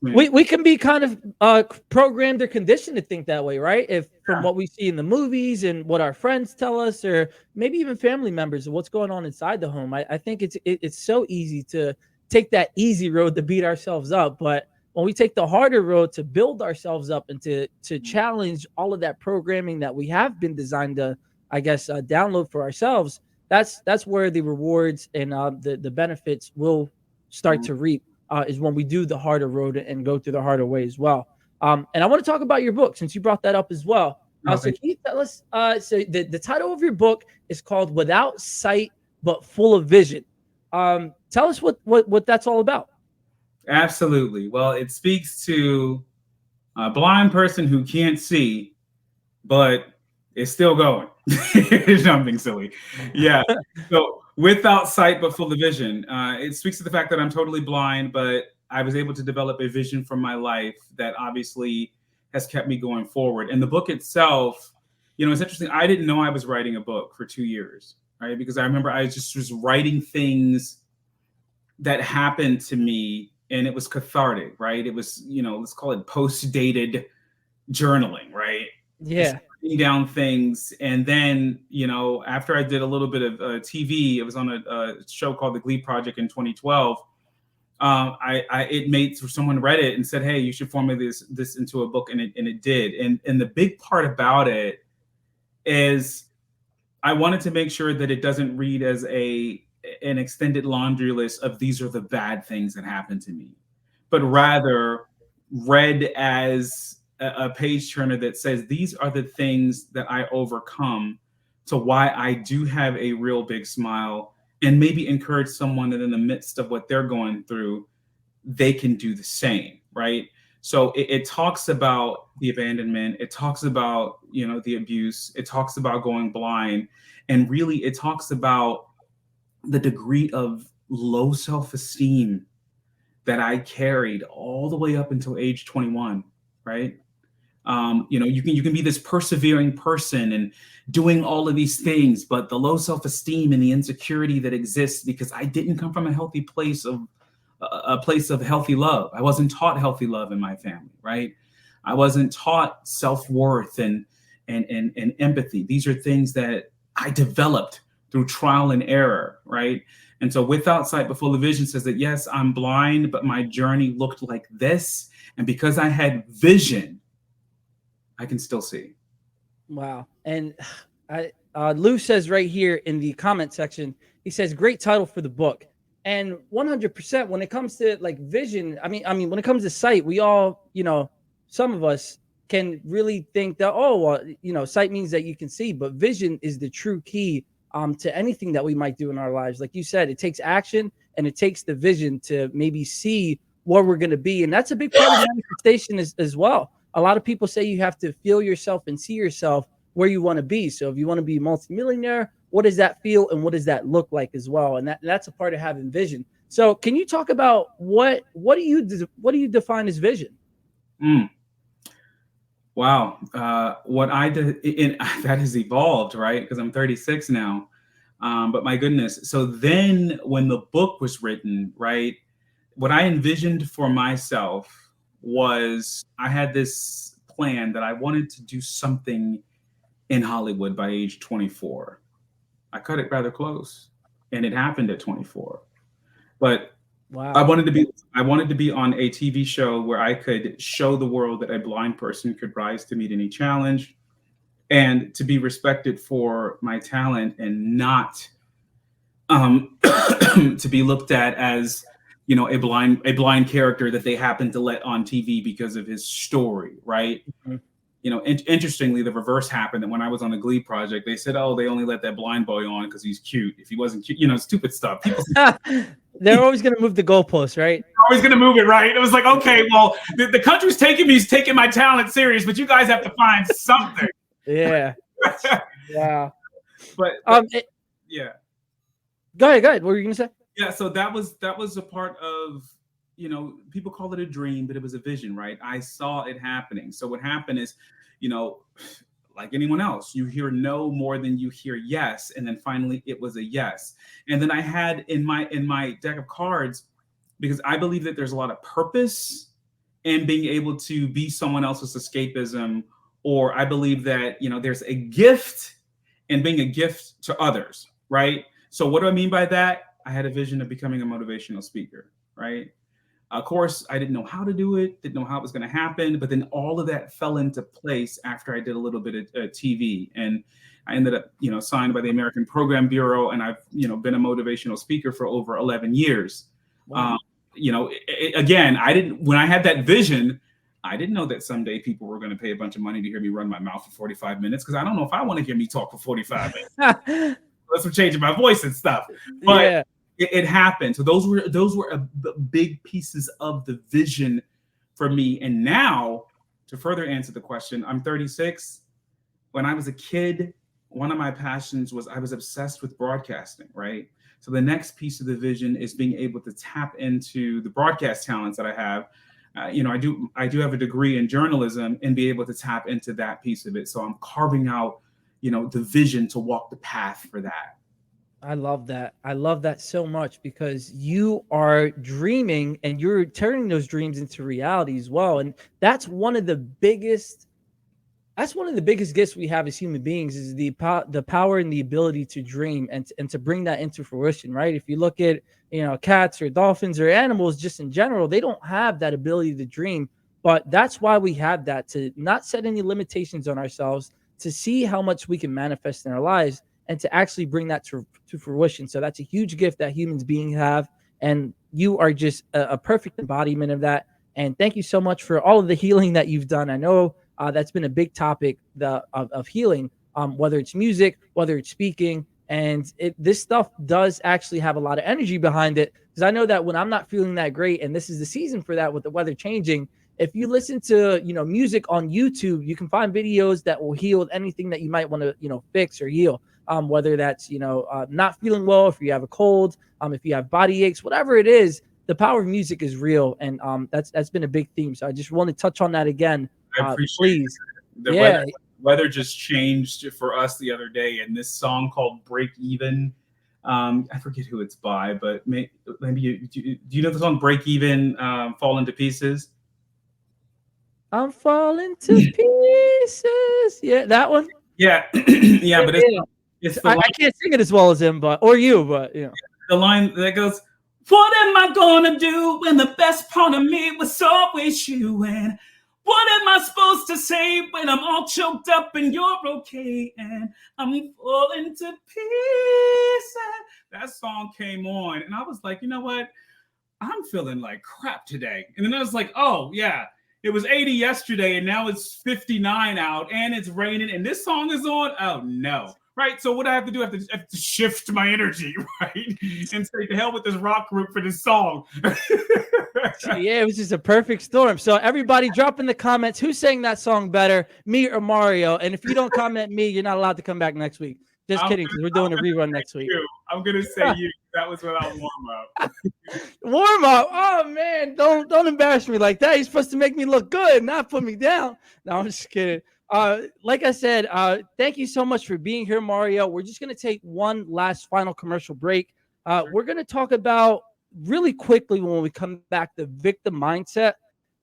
we can be kind of programmed or conditioned to think that way, right? If from what we see in the movies and what our friends tell us, or maybe even family members of what's going on inside the home. I think it's so easy to take that easy road to beat ourselves up, but when we take the harder road to build ourselves up and to challenge all of that programming that we have been designed to, I guess, download for ourselves, that's where the rewards and the benefits will start to reap, is when we do the harder road and go through the harder way as well. And I want to talk about your book since you brought that up as well. So can you tell us, so the title of your book is called Without Sight But Full of Vision. Tell us what that's all about. Absolutely. Well, it speaks to a blind person who can't see, but is still going. Something silly. Yeah. So without sight, but full of vision. It speaks to the fact that I'm totally blind, but I was able to develop a vision for my life that obviously has kept me going forward. And the book itself, it's interesting. I didn't know I was writing a book for 2 years, right? Because I remember I just was writing things that happened to me, and it was cathartic, right? It was, let's call it post-dated journaling, right? Yeah. Writing down things. And then, after I did a little bit of TV, it was on a show called The Glee Project in 2012. Someone read it and said, hey, you should formulate this into a book. And it did. And the big part about it is I wanted to make sure that it doesn't read as an extended laundry list of these are the bad things that happened to me, but rather read as a page turner that says these are the things that I overcome to why I do have a real big smile, and maybe encourage someone that in the midst of what they're going through, they can do the same, right? So it talks about the abandonment, it talks about, the abuse, it talks about going blind, and really it talks about the degree of low self-esteem that I carried all the way up until age 21, right? You can be this persevering person and doing all of these things, but the low self-esteem and the insecurity that exists because I didn't come from a healthy place of healthy love. I wasn't taught healthy love in my family, right? I wasn't taught self-worth and empathy. These are things that I developed through trial and error, right? And so Without Sight Before the Vision says that, yes, I'm blind, but my journey looked like this. And because I had vision, I can still see. Wow. And Lou says right here in the comment section, he says, great title for the book. And 100% when it comes to like vision, I mean, when it comes to sight, we all, some of us can really think that, sight means that you can see, but vision is the true key to anything that we might do in our lives. Like you said, it takes action and it takes the vision to maybe see where we're going to be. And that's a big part of manifestation as well. A lot of people say you have to feel yourself and see yourself where you want to be. So if you want to be a multimillionaire, what does that feel and what does that look like as well? And that's a part of having vision. So can you talk about what do you define as vision? Wow. What I did, that has evolved, right? Because I'm 36 now. But my goodness. So then when the book was written, right, what I envisioned for myself was I had this plan that I wanted to do something in Hollywood by age 24. I cut it rather close, and it happened at 24. But wow. I wanted to be on a TV show where I could show the world that a blind person could rise to meet any challenge and to be respected for my talent and not to be looked at as a blind character that they happen to let on TV because of his story, right? Mm-hmm. Interestingly, the reverse happened. That when I was on the Glee project, they said, "Oh, they only let that blind boy on because he's cute. If he wasn't cute, stupid stuff." They're always going to move the goalposts, right? Always going to move it, right? It was like, okay, well, the country's taking my talent serious, but you guys have to find something. Yeah. Wow. But yeah. Go ahead. What were you going to say? Yeah, so that was a part of, people call it a dream, but it was a vision, right? I saw it happening. So what happened is, like anyone else, you hear no more than you hear yes, and then finally it was a yes. And then I had in my deck of cards, because I believe that there's a lot of purpose in being able to be someone else's escapism, or I believe that there's a gift in being a gift to others, right? So what do I mean by that? I had a vision of becoming a motivational speaker, right? Of course, I didn't know how to do it, didn't know how it was going to happen, but then all of that fell into place after I did a little bit of TV, and I ended up, signed by the American Program Bureau, and I've, been a motivational speaker for over 11 years. Wow. Again, when I had that vision, I didn't know that someday people were going to pay a bunch of money to hear me run my mouth for 45 minutes, because I don't know if I want to hear me talk for 45 minutes. Unless I'm changing my voice and stuff. But yeah. It happened. So those were big pieces of the vision for me. And now, to further answer the question, I'm 36. When I was a kid, one of my passions was I was obsessed with broadcasting, right? So the next piece of the vision is being able to tap into the broadcast talents that I have. I do have a degree in journalism, and be able to tap into that piece of it. So I'm carving out, the vision to walk the path for that. I love that. I love that so much, because you are dreaming and you're turning those dreams into reality as well. And that's one of the biggest gifts we have as human beings, is the power and the ability to dream and to bring that into fruition, right? If you look at, cats or dolphins or animals just in general, they don't have that ability to dream, but that's why we have that, to not set any limitations on ourselves, to see how much we can manifest in our lives and to actually bring that to fruition. So that's a huge gift that humans beings have. And you are just a perfect embodiment of that. And thank you so much for all of the healing that you've done. I know that's been a big topic of healing, whether it's music, whether it's speaking. And this stuff does actually have a lot of energy behind it, because I know that when I'm not feeling that great, and this is the season for that with the weather changing, if you listen to, music on YouTube, you can find videos that will heal anything that you might want to, fix or heal. Whether that's, not feeling well, if you have a cold, if you have body aches, whatever it is, the power of music is real. And that's been a big theme. So I just want to touch on that again. I appreciate please. it. The Yeah. weather just changed for us the other day, and this song called "Break Even." I forget who it's by, but maybe do you know the song "Break Even"? Fall into pieces. I'm falling to pieces. Yeah, that one. Yeah, yeah, but Yeah. it's the I line, can't sing it as well as him, but you know. the line that goes, "What am I gonna do when the best part of me was always you? And what am I supposed to say when I'm all choked up and you're okay and I'm falling to pieces?" That song came on, and I was like, you know what? I'm feeling like crap today. And then I was like, oh, yeah, it was 80 yesterday, and now it's 59 out, and it's raining, and this song is on. Oh, no. Right. So what I have to do, I have to shift my energy, right? And say, to hell with this rock group for this song. Yeah, it was just a perfect storm. So everybody drop in the comments who sang that song better, me or Mario. And if you don't comment me, you're not allowed to come back next week. Just kidding, because we're doing a rerun next week. I'm gonna say you. That was what I was warm up. Warm up. Oh man, don't embarrass me like that. You're supposed to make me look good, not put me down. No, I'm just kidding. Like I said, thank you so much for being here, Mario. We're just gonna take one last final commercial break. We're gonna talk about really quickly when we come back the victim mindset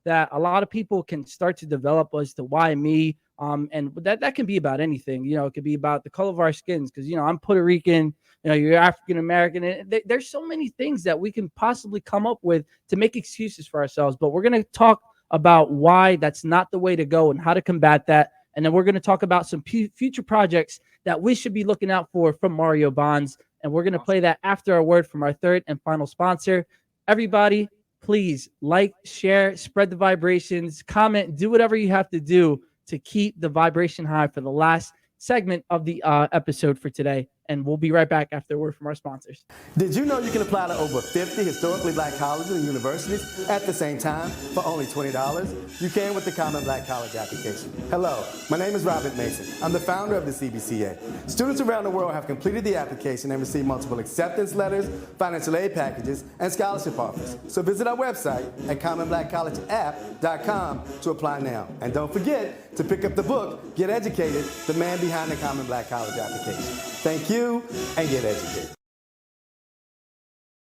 that a lot of people can start to develop as to why me. And that can be about anything. You know, it could be about the color of our skins because, you know, I'm Puerto Rican, you know, you're African American. And there's so many things that we can possibly come up with to make excuses for ourselves. But we're going to talk about why that's not the way to go and how to combat that. And then we're going to talk about some future projects that we should be looking out for from Mario Bonds. And we're going to play that after a word from our third and final sponsor. Everybody, please like, share, spread the vibrations, comment, do whatever you have to do to keep the vibration high for the last segment of the episode for today. And we'll be right back after a word from our sponsors. Did you know you can apply to over 50 historically black colleges and universities at the same time for only $20? You can with the Common Black College application. Hello, my name is Robert Mason. I'm the founder of the CBCA. Students around the world have completed the application and received multiple acceptance letters, financial aid packages, and scholarship offers. So visit our website at commonblackcollegeapp.com to apply now. And don't forget to pick up the book, Get Educated, the man behind the Common Black College application. Thank you, and get educated.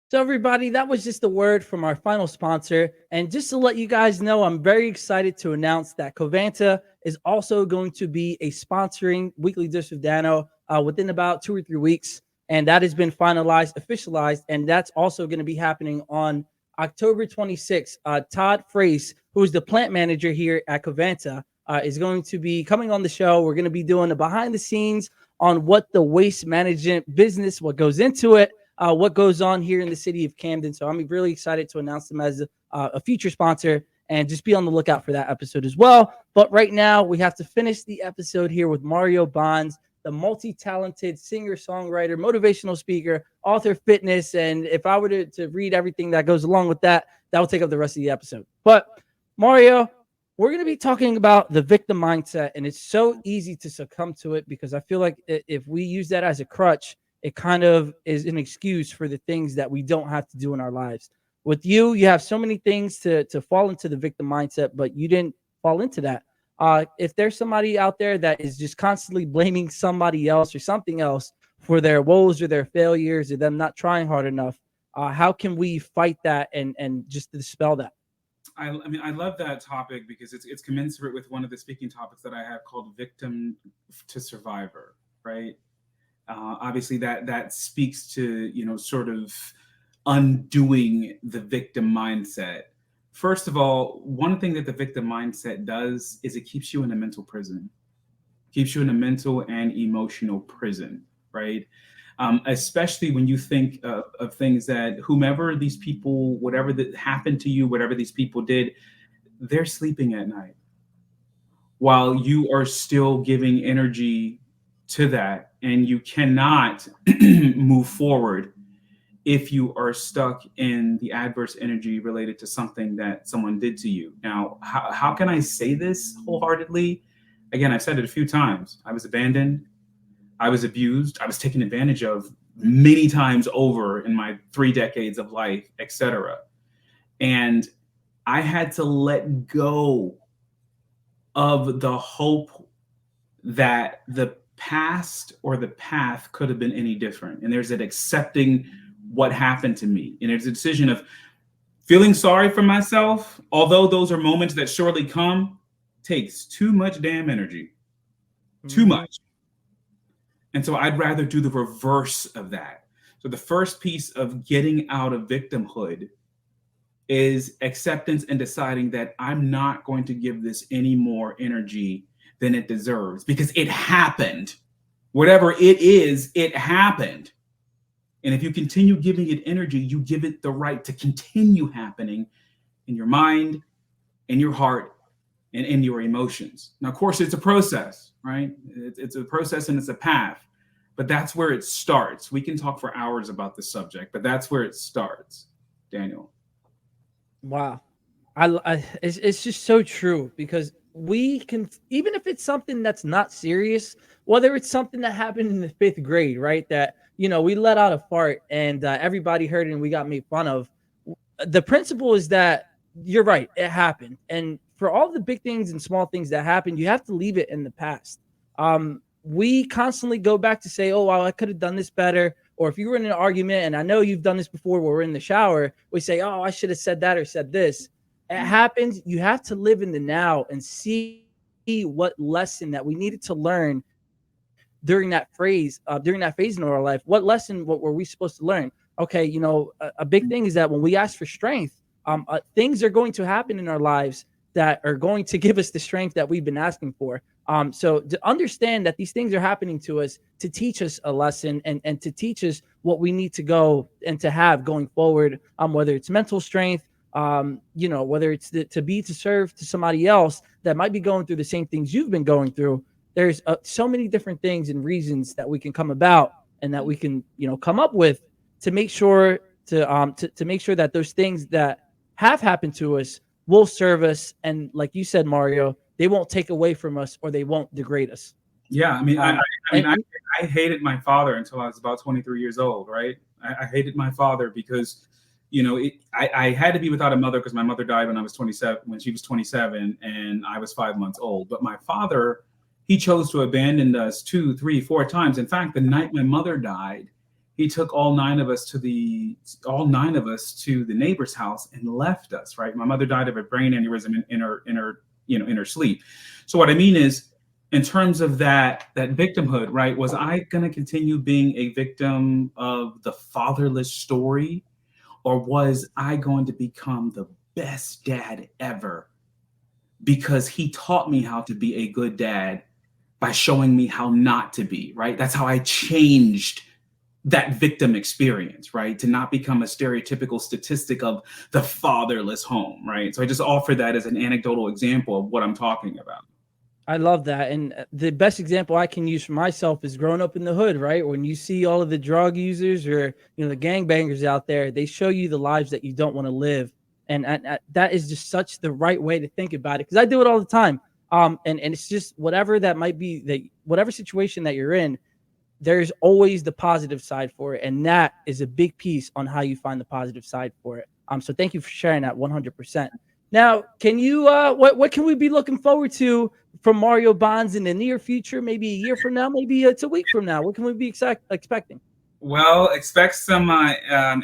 So everybody, that was just a word from our final sponsor. And just to let you guys know, I'm very excited to announce that Covanta is also going to be a sponsoring Weekly Dish of Dano within about 2 or 3 weeks. And that has been finalized, officialized. And that's also going to be happening on October 26th. Todd Frace, who is the plant manager here at Covanta, is going to be coming on the show. We're going to be doing a behind the scenes on what the waste management business, what goes into it, what goes on here in the city of Camden. So I'm really excited to announce them as a future sponsor and just be on the lookout for that episode as well. But right now we have to finish the episode here with Mario Bonds, the multi-talented singer, songwriter, motivational speaker, author, fitness. And if I were to read everything that goes along with that, that will take up the rest of the episode. But Mario, we're going to be talking about the victim mindset, and it's so easy to succumb to it because I feel like if we use that as a crutch, it kind of is an excuse for the things that we don't have to do in our lives. With you, you have so many things to fall into the victim mindset, but you didn't fall into that. If there's somebody out there that is just constantly blaming somebody else or something else for their woes or their failures or them not trying hard enough, how can we fight that and just dispel that? I mean, I love that topic because it's commensurate with one of the speaking topics that I have called victim to survivor, right? Obviously, that speaks to, you know, sort of undoing the victim mindset. First of all, one thing that the victim mindset does is it keeps you in a mental prison, keeps you in a mental and emotional prison, right? Especially when you think of things that whomever these people, whatever that happened to you, whatever these people did, they're sleeping at night while you are still giving energy to that. And you cannot move forward if you are stuck in the adverse energy related to something that someone did to you. Now, how can I say this wholeheartedly? Again, I've said it a few times. I was abandoned. I was abused. I was taken advantage of many times over in my 3 decades of life, etc. And I had to let go of the hope that the past or the path could have been any different. And there's that accepting what happened to me. And there's a decision of feeling sorry for myself, although those are moments that surely come, takes too much damn energy. Too much. And so I'd rather do the reverse of that. So the first piece of getting out of victimhood is acceptance and deciding that I'm not going to give this any more energy than it deserves because it happened. Whatever it is, it happened. And if you continue giving it energy, you give it the right to continue happening in your mind, in your heart, and in your emotions. Now, of course, it's a process, right? It's a process and it's a path, but that's where it starts. We can talk for hours about this subject, but that's where it starts, Daniel. Wow. It's just so true because we can, even if it's something that's not serious, whether it's something that happened in the 5th grade, right? That, we let out a fart and everybody heard it and we got made fun of. The principle is that you're right. It happened. And for all the big things and small things that happen, you have to leave it in the past. We constantly go back to say, oh, well, I could have done this better. Or if you were in an argument, and I know you've done this before where we're in the shower, we say, oh, I should have said that or said this. It happens. You have to live in the now and see what lesson that we needed to learn during that phase in our life. What lesson, what were we supposed to learn? Okay, a big thing is that when we ask for strength, things are going to happen in our lives that are going to give us the strength that we've been asking for. So to understand that these things are happening to us to teach us a lesson and to teach us what we need to go and to have going forward, whether it's mental strength, whether it's to serve to somebody else that might be going through the same things you've been going through. There's so many different things and reasons that we can come about and that we can, come up with to make sure to make sure that those things that have happened to us will serve us. And like you said, Mario, they won't take away from us or they won't degrade us. Yeah, I mean, I hated my father until I was about 23 years old, right? I hated my father because, I had to be without a mother because my mother died when I was 27, when she was 27, and I was 5 months old. But my father, he chose to abandon us 2, 3, 4 times. In fact, the night my mother died, he took all nine of us to the neighbor's house and left us. Right, my mother died of a brain aneurysm in her sleep. So what I mean is, in terms of that victimhood, right? Was I going to continue being a victim of the fatherless story, or was I going to become the best dad ever because he taught me how to be a good dad by showing me how not to be, right? That's how I changed that victim experience, right? To not become a stereotypical statistic of the fatherless home, right? So I just offer that as an anecdotal example of what I'm talking about. I love that. And the best example I can use for myself is growing up in the hood, right? When you see all of the drug users or, the gangbangers out there, they show you the lives that you don't want to live. And that is just such the right way to think about it. Cause I do it all the time. And it's just whatever that might be, whatever situation that you're in, there's always the positive side for it. And that is a big piece on how you find the positive side for it. So thank you for sharing that 100%. Now, can you, what can we be looking forward to from Mario Bonds in the near future? Maybe a year from now, maybe it's a week from now. What can we be expecting? Well, expect some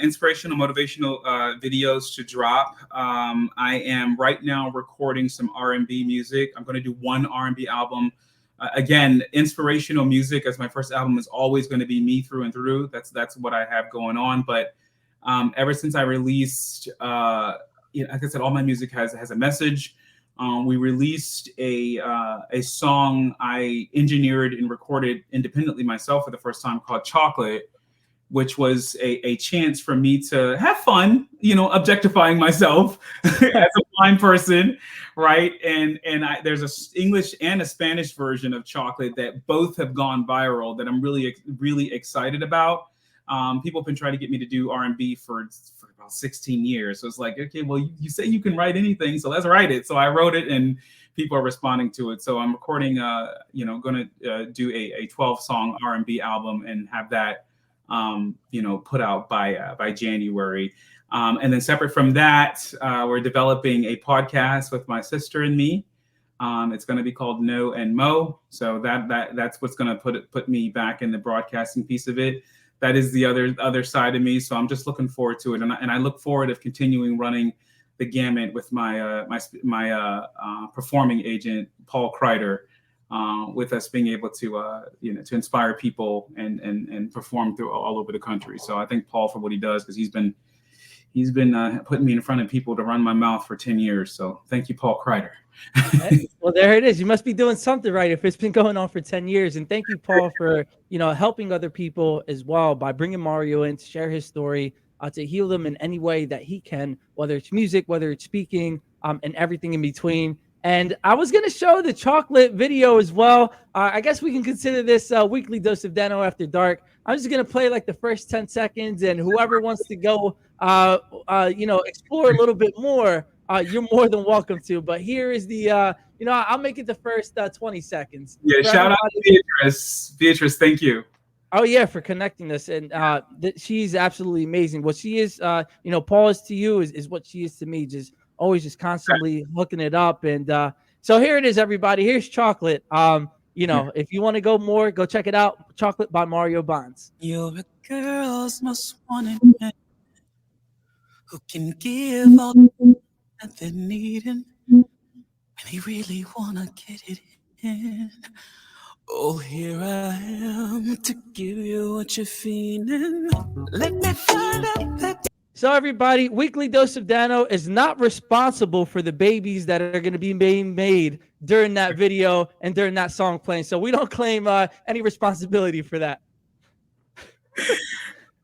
inspirational, motivational videos to drop. I am right now recording some R&B music. I'm going to do one R&B album. Again, inspirational music as my first album is always going to be me through and through. That's what I have going on. But ever since I released, like I said, all my music has a message. We released a song I engineered and recorded independently myself for the first time called Chocolate, which was a chance for me to have fun, objectifying myself as a blind person, right? And there's a English and a Spanish version of Chocolate that both have gone viral that I'm really, really excited about. People have been trying to get me to do R&B for about 16 years. So it's like, okay, well, you say you can write anything, so let's write it. So I wrote it and people are responding to it. So I'm recording, going to do a 12-song R&B album and have that, put out by January. And then separate from that, we're developing a podcast with my sister and me It's going to be called No and Mo. So that's what's going to put me back in the broadcasting piece of it. That is the other side of me. So I'm just looking forward to it, and I look forward to continuing running the gamut with my performing agent Paul Kreider, with us being able to to inspire people and perform through all over the country. So I thank Paul for what he does, because he's been putting me in front of people to run my mouth for 10 years. So thank you, Paul Kreider. Well, there it is. You must be doing something right if it's been going on for 10 years. And thank you, Paul, for helping other people as well by bringing Mario in to share his story, to heal them in any way that he can, whether it's music, whether it's speaking, and everything in between. And I was going to show the chocolate video as well. I guess we can consider this Weekly Dose of Dano After Dark. I'm just going to play like the first 10 seconds, and whoever wants to go, explore a little bit more, you're more than welcome to. But here is the, I'll make it the first 20 seconds. Yeah, shout out to Beatrice. Beatrice, thank you. Oh, yeah, for connecting us. And she's absolutely amazing. What she is, Paul is to you is what she is to me, always just constantly hooking it up. And so here it is, everybody. Here's Chocolate. If you want to go more, go check it out. Chocolate by Mario Bonds. You're a girl's most wanted man who can give all that they're needing when they really want to get it in. Oh, here I am to give you what you're feeling. Let me find out that. So everybody, Weekly Dose of Dano is not responsible for the babies that are going to be being made during that video and during that song playing. So we don't claim any responsibility for that.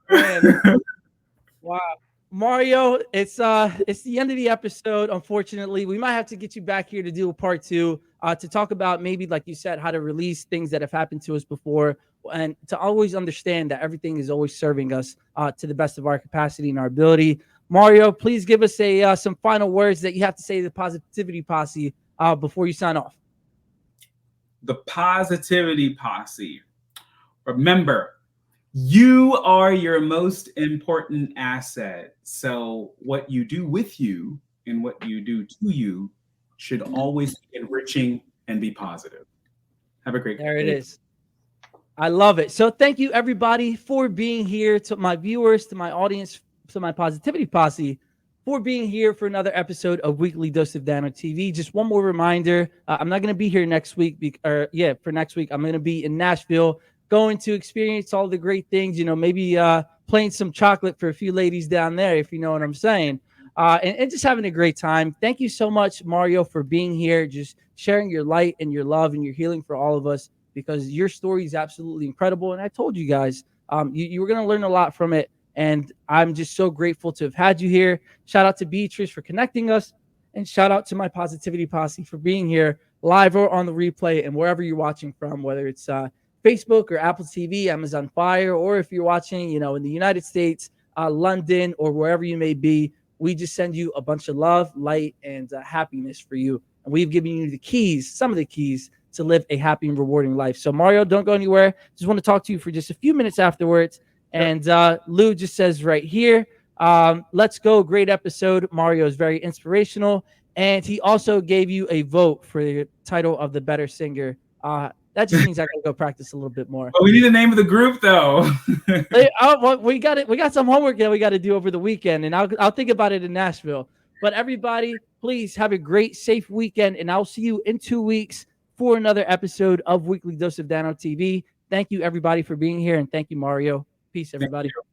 Man. Wow. Mario, it's the end of the episode. Unfortunately, we might have to get you back here to do a part 2, to talk about maybe, like you said, how to release things that have happened to us before, and to always understand that everything is always serving us to the best of our capacity and our ability. Mario, please give us some final words that you have to say to the Positivity Posse before you sign off. The Positivity Posse. Remember, you are your most important asset. So what you do with you and what you do to you should always be enriching and be positive. Have a great day. There it is. I love it. So thank you, everybody, for being here, to my viewers, to my audience, to my Positivity Posse, for being here for another episode of Weekly Dose of Dano TV. Just one more reminder. I'm not going to be here next week. For next week, I'm going to be in Nashville, going to experience all the great things, maybe playing some chocolate for a few ladies down there, if you know what I'm saying, and just having a great time. Thank you so much, Mario, for being here, just sharing your light and your love and your healing for all of us, because your story is absolutely incredible. And I told you guys, you were going to learn a lot from it. And I'm just so grateful to have had you here. Shout out to Beatrice for connecting us. And shout out to my Positivity Posse for being here live or on the replay, and wherever you're watching from, whether it's Facebook or Apple TV, Amazon Fire, or if you're watching, in the United States, London, or wherever you may be. We just send you a bunch of love, light, and happiness for you. And we've given you the keys, some of the keys to live a happy and rewarding life. So Mario, don't go anywhere. Just want to talk to you for just a few minutes afterwards. And Lou just says right here, let's go. Great episode. Mario is very inspirational. And he also gave you a vote for the title of the Better Singer. That just means I gotta go practice a little bit more. But we need the name of the group, though. We got it. We got some homework that we got to do over the weekend, and I'll think about it in Nashville. But everybody, please have a great, safe weekend, and I'll see you in 2 weeks for another episode of Weekly Dose of Dano TV. Thank you, everybody, for being here, and thank you, Mario. Peace, everybody. Thank you.